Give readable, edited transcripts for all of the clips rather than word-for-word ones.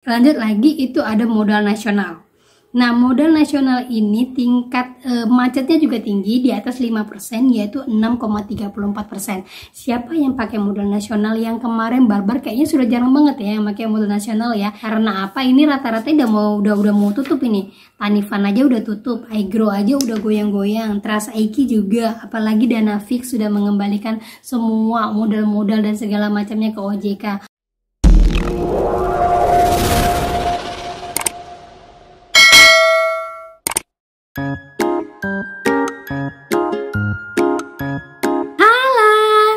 Lanjut lagi, itu ada modal nasional. Nah, modal nasional ini tingkat macetnya juga tinggi, di atas 5%, yaitu 6,34%. Siapa yang pakai modal nasional? Yang kemarin barbar kayaknya sudah jarang banget ya yang pakai modal nasional ya. Karena apa? Ini rata-rata udah mau tutup ini. Tanifan aja udah tutup, iGrow aja udah goyang-goyang, Trust IQ juga, apalagi Dana-Fix sudah mengembalikan semua modal-modal dan segala macamnya ke OJK. Halo,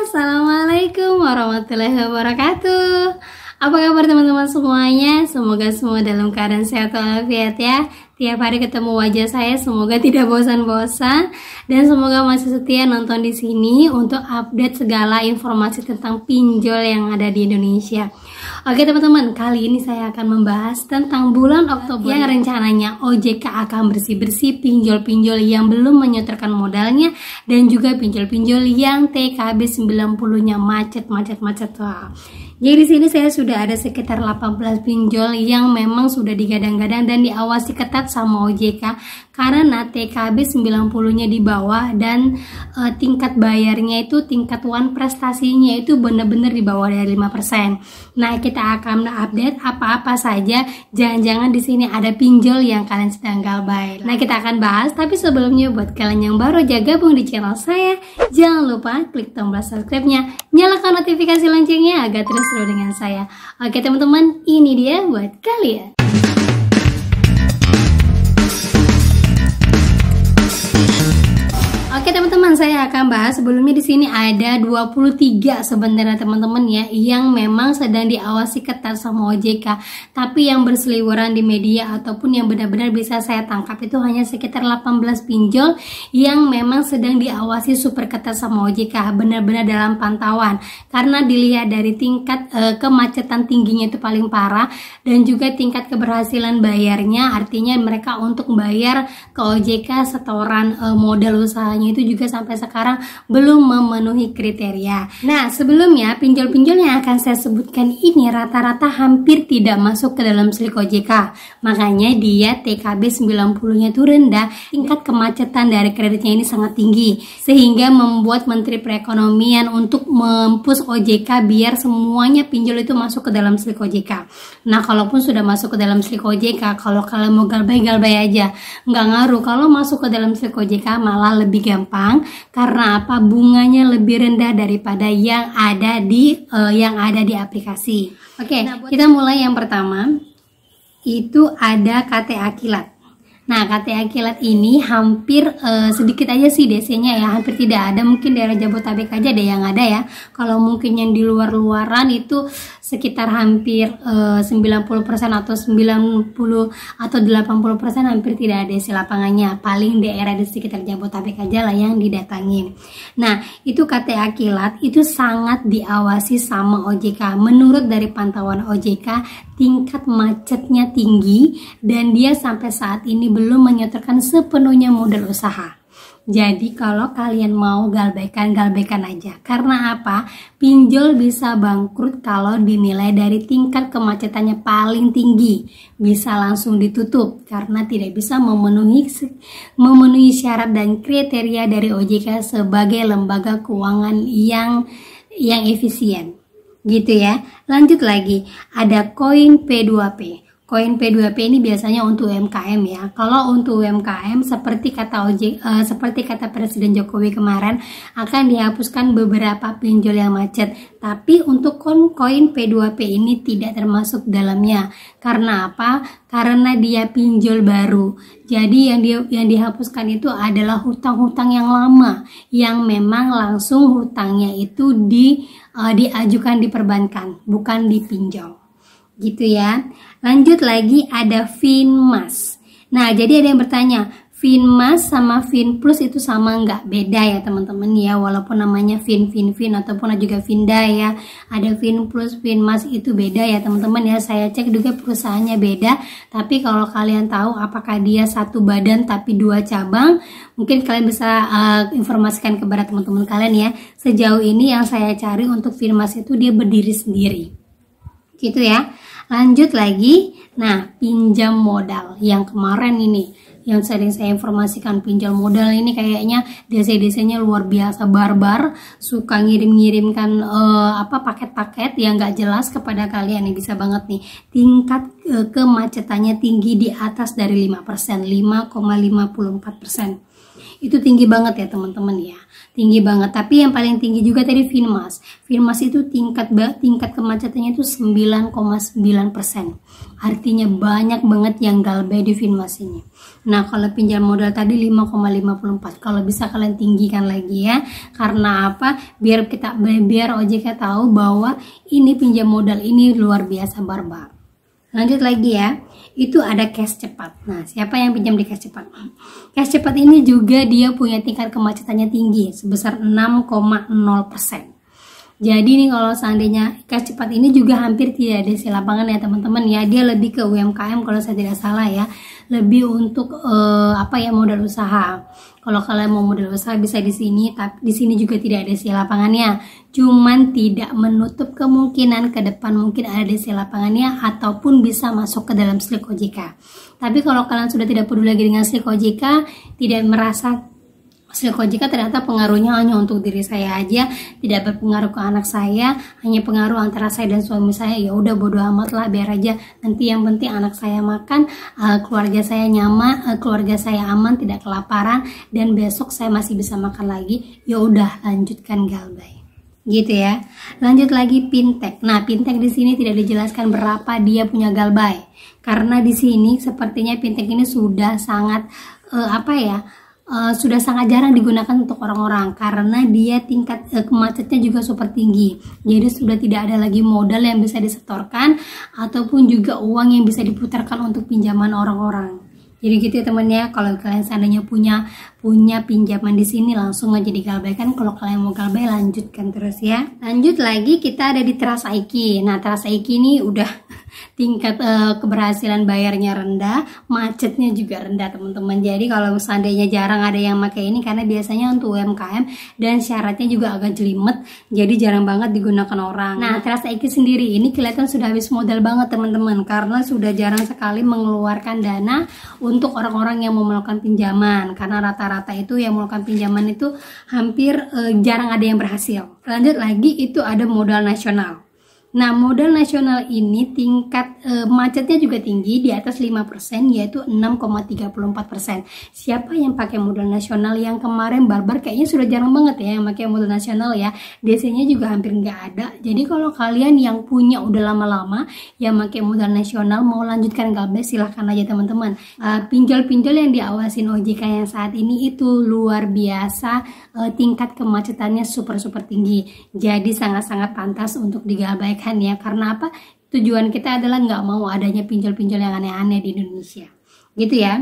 assalamualaikum warahmatullahi wabarakatuh. Apa kabar teman-teman semuanya? Semoga semua dalam keadaan sehat walafiat ya. Tiap hari ketemu wajah saya, semoga tidak bosan-bosan dan semoga masih setia nonton di sini untuk update segala informasi tentang pinjol yang ada di Indonesia. Oke teman-teman, kali ini saya akan membahas tentang bulan Oktober yang rencananya OJK akan bersih-bersih pinjol-pinjol yang belum menyetorkan modalnya dan juga pinjol-pinjol yang TKB 90-nya macet. Wah. Jadi di sini saya sudah ada sekitar 18 pinjol yang memang sudah digadang-gadang dan diawasi ketat sama OJK karena TKB 90-nya di bawah dan tingkat bayarnya itu tingkat prestasinya itu benar-benar di bawah dari 5%. Nah, kita akan update apa-apa saja, jangan-jangan di sini ada pinjol yang kalian sedang galbay. Nah, kita akan bahas, tapi sebelumnya buat kalian yang baru aja gabung di channel saya, jangan lupa klik tombol subscribe-nya, nyalakan notifikasi loncengnya agar terus seru dengan saya. Oke teman-teman, ini dia buat kalian. Oke teman-teman, saya akan bahas sebelumnya di sini ada 23 sebenarnya teman-teman ya yang memang sedang diawasi ketat sama OJK, tapi yang berseliweran di media ataupun yang benar-benar bisa saya tangkap itu hanya sekitar 18 pinjol yang memang sedang diawasi super ketat sama OJK, benar-benar dalam pantauan karena dilihat dari tingkat kemacetan tingginya itu paling parah dan juga tingkat keberhasilan bayarnya, artinya mereka untuk bayar ke OJK setoran modal usahanya itu juga sampai sekarang belum memenuhi kriteria. Nah, sebelumnya pinjol-pinjol yang akan saya sebutkan ini rata-rata hampir tidak masuk ke dalam slik OJK. Makanya dia TKB 90-nya itu rendah, tingkat kemacetan dari kreditnya ini sangat tinggi. Sehingga membuat Menteri Perekonomian untuk mempush OJK biar semuanya pinjol itu masuk ke dalam slik OJK. Nah, kalaupun sudah masuk ke dalam slik OJK, kalau kalian mau galbay aja, nggak ngaruh. Kalau masuk ke dalam slik OJK malah lebih gampang karena apa? Bunganya lebih rendah daripada yang ada di aplikasi. Oke, kita mulai yang pertama. Itu ada KTA Kilat. Nah, KTA Kilat ini hampir sedikit aja sih DC-nya ya, hampir tidak ada. Mungkin daerah Jabodetabek aja deh yang ada ya. Kalau mungkin yang di luar-luaran itu sekitar hampir 90% atau 90 atau 80% hampir tidak ada DC lapangannya. Paling daerah di sekitar Jabodetabek aja lah yang didatangin. Nah, itu KTA Kilat itu sangat diawasi sama OJK. Menurut dari pantauan OJK, tingkat macetnya tinggi dan dia sampai saat ini belum menyetorkan sepenuhnya modal usaha. Jadi kalau kalian mau galbaikan aja. Karena apa? Pinjol bisa bangkrut kalau dinilai dari tingkat kemacetannya paling tinggi. Bisa langsung ditutup karena tidak bisa memenuhi syarat dan kriteria dari OJK sebagai lembaga keuangan yang efisien. Gitu ya. Lanjut lagi, ada koin P2P. Koin P2P ini biasanya untuk UMKM ya. Kalau untuk UMKM seperti kata Presiden Jokowi kemarin akan dihapuskan beberapa pinjol yang macet. Tapi untuk koin P2P ini tidak termasuk dalamnya. Karena apa? Karena dia pinjol baru. Jadi yang dihapuskan itu adalah hutang-hutang yang lama yang memang langsung hutangnya itu diajukan di perbankan, bukan dipinjol. Gitu ya. Lanjut lagi ada Finmas. Nah, jadi ada yang bertanya, Finmas sama Finplus itu sama nggak? Beda ya teman-teman ya, walaupun namanya Fin ataupun juga Finda ya. Ada Finplus, Finmas itu beda ya teman-teman ya. Saya cek juga perusahaannya beda, tapi kalau kalian tahu apakah dia satu badan tapi dua cabang, mungkin kalian bisa informasikan kepada teman-teman kalian ya. Sejauh ini yang saya cari untuk Finmas itu dia berdiri sendiri. Gitu ya. Lanjut lagi, nah pinjam modal yang kemarin ini, yang sering saya informasikan, pinjam modal ini kayaknya DC-DC-nya luar biasa barbar, suka ngirim-ngirimkan paket-paket yang gak jelas kepada kalian. Nih bisa banget nih, tingkat kemacetannya tinggi di atas dari 5%, 5,54%. Itu tinggi banget ya teman-teman ya, tinggi banget. Tapi yang paling tinggi juga tadi Finmas. Finmas itu tingkat kemacetannya itu 9,9%. Artinya banyak banget yang galbay di Finmas ini. Nah, kalau pinjam modal tadi 5,54. Kalau bisa kalian tinggikan lagi ya. Karena apa? Biar OJK tahu bahwa ini pinjam modal ini luar biasa barbar. Lanjut lagi ya, itu ada cash cepat. Nah, siapa yang pinjam di cash cepat? Cash cepat ini juga dia punya tingkat kemacetannya tinggi, sebesar 6,0%. Jadi nih kalau seandainya cash cepat ini juga hampir tidak ada isi lapangan ya teman-teman ya. Dia lebih ke UMKM kalau saya tidak salah ya. Lebih untuk modal usaha. Kalau kalian mau modal usaha bisa di sini, tapi di sini juga tidak ada isi lapangannya. Cuman tidak menutup kemungkinan ke depan mungkin ada isi lapangannya ataupun bisa masuk ke dalam SLIK OJK. Tapi kalau kalian sudah tidak peduli lagi dengan SLIK OJK, tidak merasa SLIK OJK ternyata pengaruhnya hanya untuk diri saya aja, tidak berpengaruh ke anak saya, hanya pengaruh antara saya dan suami saya, ya udah bodo amat lah, biar aja, nanti yang penting anak saya makan, keluarga saya nyaman, keluarga saya aman, tidak kelaparan, dan besok saya masih bisa makan lagi, ya udah lanjutkan galbay. Gitu ya. Lanjut lagi fintech. Nah, fintech di sini tidak dijelaskan berapa dia punya galbay. Karena di sini sepertinya fintech ini sudah sangat sudah sangat jarang digunakan untuk orang-orang karena dia tingkat kemacetnya juga super tinggi. Jadi sudah tidak ada lagi modal yang bisa disetorkan ataupun juga uang yang bisa diputarkan untuk pinjaman orang-orang. Jadi gitu ya teman ya, kalau kalian seandainya punya pinjaman di sini langsung aja digalbay kan. Kalau kalian mau galbay lanjutkan terus ya. Lanjut lagi kita ada di Trust IQ. Nah, Trust IQ ini udah tingkat keberhasilan bayarnya rendah, macetnya juga rendah teman-teman. Jadi kalau seandainya jarang ada yang pakai ini karena biasanya untuk UMKM dan syaratnya juga agak jelimet, jadi jarang banget digunakan orang. Nah, Trust IQ sendiri ini kelihatan sudah habis modal banget teman-teman karena sudah jarang sekali mengeluarkan dana untuk orang-orang yang mau melakukan pinjaman, karena rata-rata itu yang melakukan pinjaman itu hampir jarang ada yang berhasil. Lanjut lagi itu ada modal nasional. Nah, modal nasional ini tingkat macetnya juga tinggi di atas 5%, yaitu 6,34%. Siapa yang pakai modal nasional yang kemarin barbar kayaknya sudah jarang banget ya yang pakai modal nasional ya. DC-nya juga hampir nggak ada. Jadi kalau kalian yang punya udah lama-lama yang pakai modal nasional mau lanjutkan galbay silahkan aja teman-teman. Pinjol-pinjol yang diawasin OJK yang saat ini itu luar biasa, tingkat kemacetannya super tinggi. Jadi sangat-sangat pantas untuk digalbaykan ya, karena apa? Tujuan kita adalah nggak mau adanya pinjol-pinjol yang aneh-aneh di Indonesia gitu ya.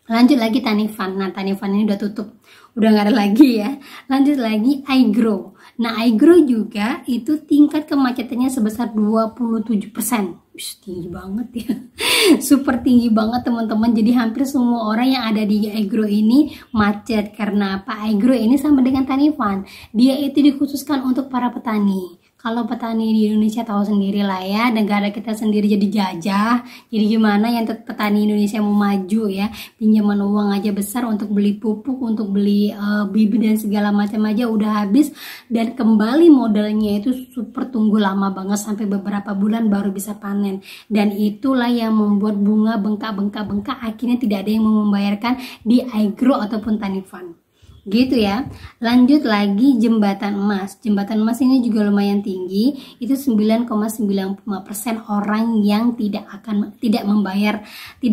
Lanjut lagi Tanifan. Nah, Tanifan ini udah tutup, udah nggak ada lagi ya. Lanjut lagi iGrow. Nah, iGrow juga itu tingkat kemacetannya sebesar 27%. Tinggi banget ya. Super tinggi banget teman-teman. Jadi hampir semua orang yang ada di iGrow ini macet. Karena apa? iGrow ini sama dengan Tanifan, dia itu dikhususkan untuk para petani. Kalau petani di Indonesia tahu sendiri lah ya, negara kita sendiri jadi jajah. Jadi gimana yang petani Indonesia mau maju ya, pinjaman uang aja besar untuk beli pupuk, untuk beli bibit dan segala macam aja udah habis, dan kembali modalnya itu super tunggu lama banget sampai beberapa bulan baru bisa panen. Dan itulah yang membuat bunga bengkak, akhirnya tidak ada yang mau membayarkan di iGrow ataupun Tanifan. Gitu ya. Lanjut lagi jembatan emas. Jembatan emas ini juga lumayan tinggi, itu 9,95% orang yang tidak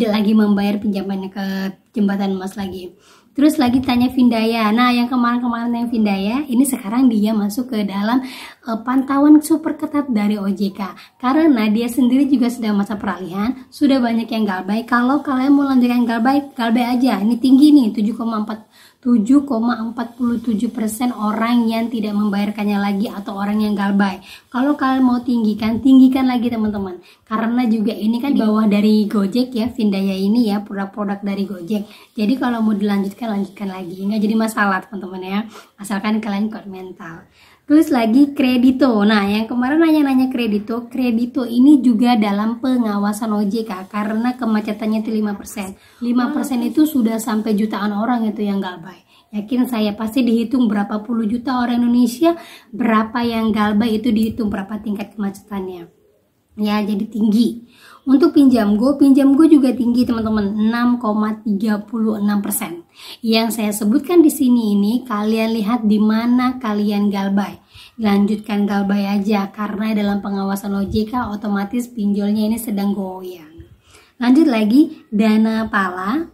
lagi membayar pinjamannya ke jembatan emas lagi. Terus lagi tanya Vindaya. Nah, yang kemarin-kemarin yang Vindaya ini sekarang dia masuk ke dalam pantauan super ketat dari OJK karena dia sendiri juga sedang masa peralihan, sudah banyak yang galbay. Kalau kalian mau lanjutkan galbay aja. Ini tinggi nih, 7,47% orang yang tidak membayarkannya lagi atau orang yang galbay. Kalau kalian mau tinggikan lagi teman-teman. Karena juga ini kan di bawah dari Gojek ya, Vindaya ini ya, produk-produk dari Gojek. Jadi kalau mau dilanjutkan lanjutkan lagi, nggak jadi masalah teman-teman ya. Asalkan kalian kuat mental. Tulis lagi kredito. Nah, yang kemarin nanya-nanya kredito, kredito ini juga dalam pengawasan OJK karena kemacetannya itu 5%. 5% itu sudah sampai jutaan orang itu yang galbay. Yakin saya pasti dihitung berapa puluh juta orang Indonesia, berapa yang galbay itu dihitung berapa tingkat kemacetannya. Ya, jadi tinggi. Untuk pinjam go juga tinggi teman-teman, 6,36%. Yang saya sebutkan di sini ini kalian lihat di mana kalian galbay. Lanjutkan galbay aja karena dalam pengawasan OJK otomatis pinjolnya ini sedang goyang. Lanjut lagi, Dana Pala,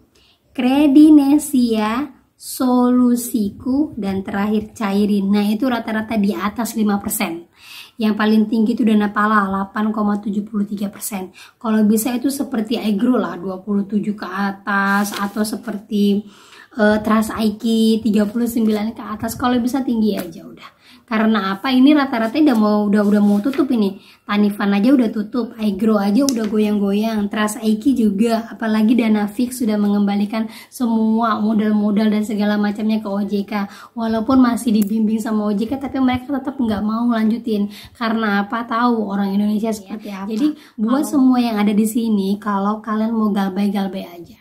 Kredinesia, Solusiku, dan terakhir Cairin. Nah, itu rata-rata di atas 5%. Yang paling tinggi itu Dana Pala 8,73%. Kalau bisa itu seperti Agro lah 27 ke atas, atau seperti Trust IQ 39 ke atas. Kalau bisa tinggi aja udah. Karena apa? Ini rata-rata udah mau tutup ini. Tanifan aja udah tutup, Agro aja udah goyang-goyang, Trust IQ juga, apalagi Dana Fix sudah mengembalikan semua modal-modal dan segala macamnya ke OJK. Walaupun masih dibimbing sama OJK, tapi mereka tetap nggak mau lanjutin. Karena apa? Tahu orang Indonesia seperti apa. Jadi buat semua yang ada di sini, kalau kalian mau galbay-galbay aja.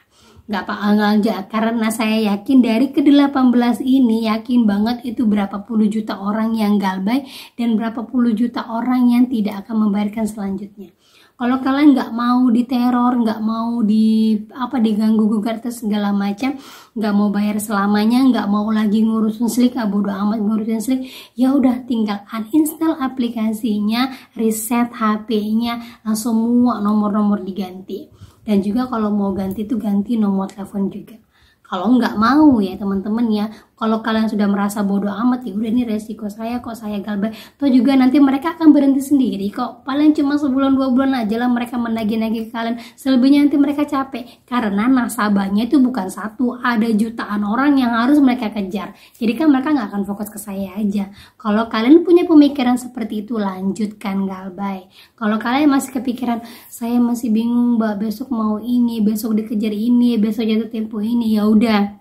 Nggak apa-apa, karena saya yakin dari ke-18 ini yakin banget itu berapa puluh juta orang yang galbay dan berapa puluh juta orang yang tidak akan membayarkan selanjutnya. Kalau kalian nggak mau diteror, nggak mau diganggu gugat atau segala macam, nggak mau bayar selamanya, nggak mau lagi ngurusin slik, bodo amat ngurusin slik, ya udah tinggal uninstall aplikasinya, reset HP-nya, langsung semua nomor-nomor diganti. Dan juga kalau mau ganti itu ganti nomor telepon juga. Kalau nggak mau ya teman-teman ya, kalau kalian sudah merasa bodoh amat, ya udah ini resiko saya kok, saya galbay. Toh juga nanti mereka akan berhenti sendiri kok. Paling cuma sebulan 2 bulan aja lah mereka menagih-nagih ke kalian. Selebihnya nanti mereka capek karena nasabahnya itu bukan satu, ada jutaan orang yang harus mereka kejar. Jadi kan mereka nggak akan fokus ke saya aja. Kalau kalian punya pemikiran seperti itu, lanjutkan galbay. Kalau kalian masih kepikiran, saya masih bingung mbak, besok mau ini, besok dikejar ini, besok jatuh tempo ini, ya udah,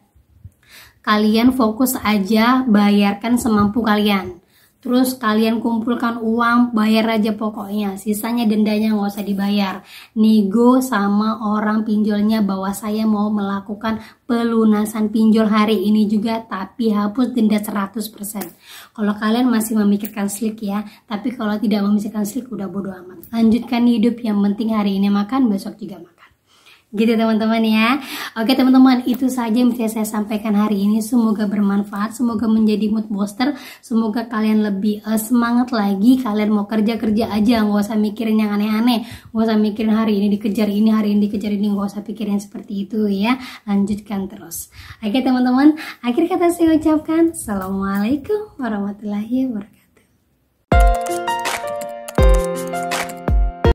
kalian fokus aja, bayarkan semampu kalian. Terus kalian kumpulkan uang, bayar aja pokoknya. Sisanya dendanya nggak usah dibayar. Nego sama orang pinjolnya bahwa saya mau melakukan pelunasan pinjol hari ini juga, tapi hapus denda 100%. Kalau kalian masih memikirkan slik ya, tapi kalau tidak memikirkan slik udah bodo amat. Lanjutkan hidup, yang penting hari ini makan, besok juga makan. Gitu teman-teman ya. Oke teman-teman, itu saja yang bisa saya sampaikan hari ini. Semoga bermanfaat, semoga menjadi mood booster, semoga kalian lebih semangat lagi. Kalian mau kerja-kerja aja, nggak usah mikirin yang aneh-aneh, nggak usah mikirin hari ini dikejar ini, hari ini dikejar ini, nggak usah pikirin seperti itu ya. Lanjutkan terus. Oke teman-teman, akhir kata saya ucapkan Assalamualaikum warahmatullahi wabarakatuh.